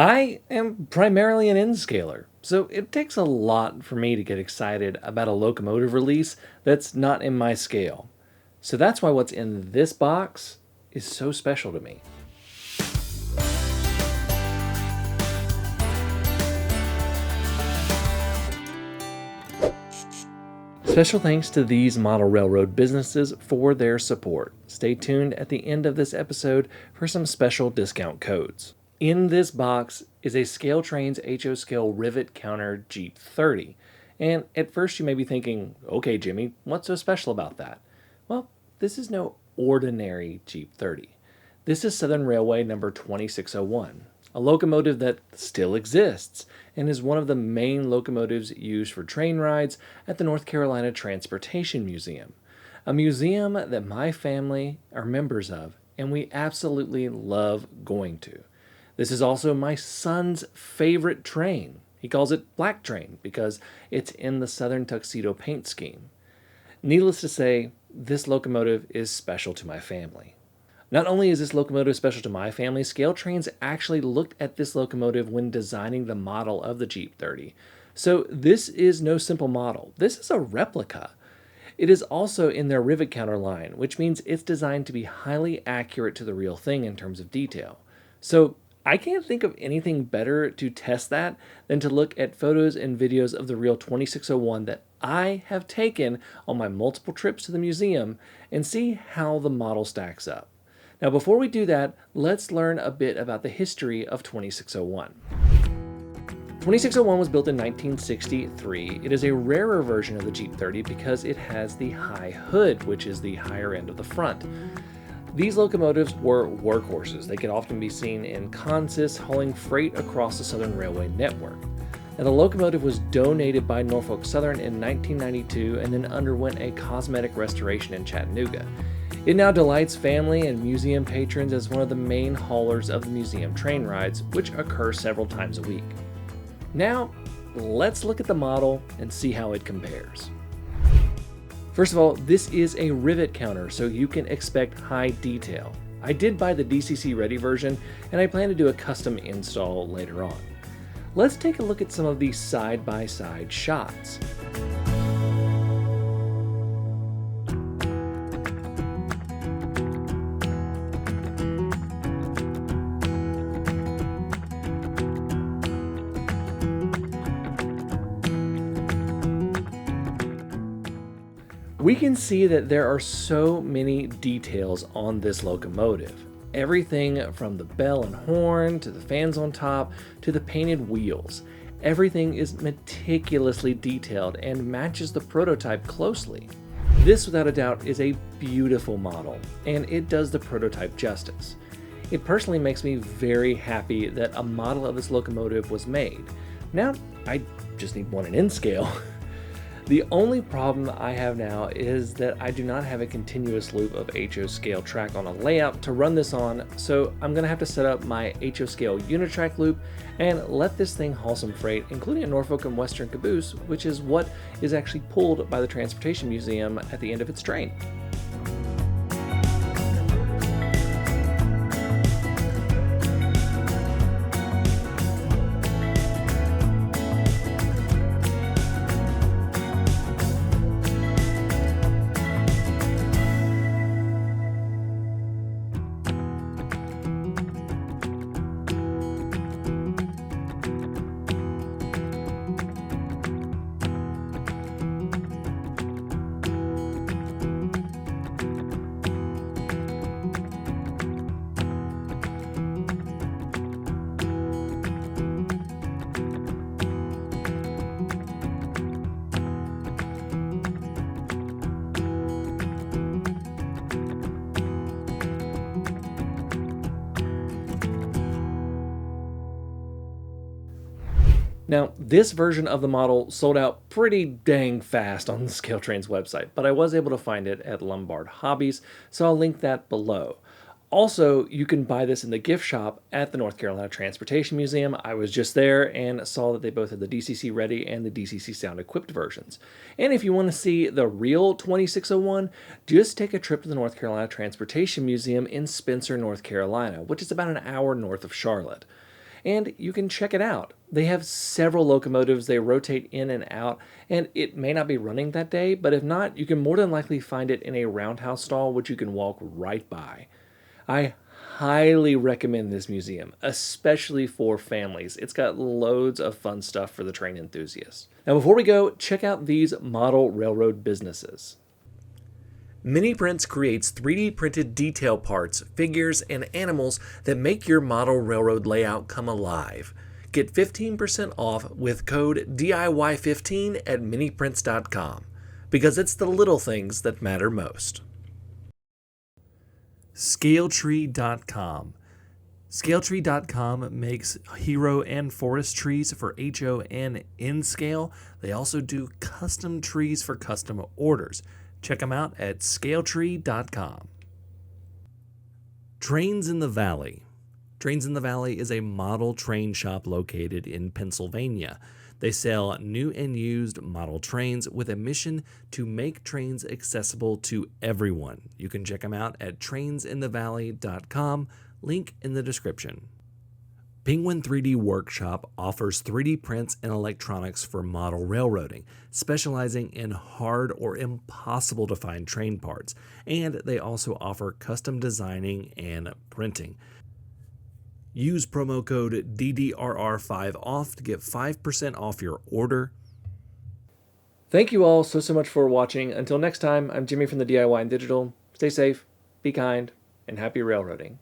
I am primarily an N-scaler, so it takes a lot for me to get excited about a locomotive release that's not in my scale. So that's why what's in this box is so special to me. Special thanks to these model railroad businesses for their support. Stay tuned at the end of this episode for some special discount codes. In this box is a ScaleTrains HO scale rivet counter GP30. And at first you may be thinking, okay Jimmy, what's so special about that? Well, this is no ordinary GP30. This is Southern Railway number 2601, a locomotive that still exists and is one of the main locomotives used for train rides at the North Carolina Transportation Museum, a museum that my family are members of and we absolutely love going to. This is also my son's favorite train. He calls it Black Train because it's in the Southern Tuxedo paint scheme. Needless to say, this locomotive is special to my family. Not only is this locomotive special to my family, ScaleTrains actually looked at this locomotive when designing the model of the GP30. So this is no simple model. This is a replica. It is also in their rivet counter line, which means it's designed to be highly accurate to the real thing in terms of detail. So I can't think of anything better to test that than to look at photos and videos of the real 2601 that I have taken on my multiple trips to the museum and see how the model stacks up. Now before we do that, let's learn a bit about the history of 2601. 2601 was built in 1963. It is a rarer version of the GP30 because it has the high hood, which is the higher end of the front. These locomotives were workhorses. They could often be seen in consists hauling freight across the Southern Railway network. Now, the locomotive was donated by Norfolk Southern in 1992 and then underwent a cosmetic restoration in Chattanooga. It now delights family and museum patrons as one of the main haulers of the museum train rides, which occur several times a week. Now, let's look at the model and see how it compares. First of all, this is a rivet counter, so you can expect high detail. I did buy the DCC Ready version, and I plan to do a custom install later on. Let's take a look at some of these side-by-side shots. We can see that there are so many details on this locomotive. Everything from the bell and horn, to the fans on top, to the painted wheels. Everything is meticulously detailed and matches the prototype closely. This, without a doubt, is a beautiful model, and it does the prototype justice. It personally makes me very happy that a model of this locomotive was made. Now, I just need one in N-scale. The only problem I have now is that I do not have a continuous loop of HO scale track on a layout to run this on, so I'm going to have to set up my HO scale unitrack loop and let this thing haul some freight, including a Norfolk and Western caboose, which is what is actually pulled by the Transportation Museum at the end of its train. Now, this version of the model sold out pretty dang fast on the ScaleTrains website, but I was able to find it at Lombard Hobbies, so I'll link that below. Also, you can buy this in the gift shop at the North Carolina Transportation Museum. I was just there and saw that they both had the DCC Ready and the DCC Sound Equipped versions. And if you want to see the real 2601, just take a trip to the North Carolina Transportation Museum in Spencer, North Carolina, which is about an hour north of Charlotte. and you can check it out. They have several locomotives, they rotate in and out, and it may not be running that day, but if not, you can more than likely find it in a roundhouse stall, which you can walk right by. I highly recommend this museum, especially for families. It's got loads of fun stuff for the train enthusiasts. Now, before we go, check out these model railroad businesses. Mini Prints creates 3D printed detail parts, figures, and animals that make your model railroad layout come alive. Get 15% off with code DIY15 at miniprints.com, because it's the little things that matter most. ScaleTree.com. ScaleTree.com makes hero and forest trees for HO and N-Scale. They also do custom trees for custom orders. Check them out at ScaleTree.com. Trains in the Valley. Trains in the Valley is a model train shop located in Pennsylvania. They sell new and used model trains with a mission to make trains accessible to everyone. You can check them out at trainsinthevalley.com, link in the description. Penguin 3D Workshop offers 3D prints and electronics for model railroading, specializing in hard or impossible to find train parts, and they also offer custom designing and printing. Use promo code DDRR5OFF to get 5% off your order. Thank you all so much for watching. Until next time, I'm Jimmy from the DIY and Digital. Stay safe, be kind, and happy railroading.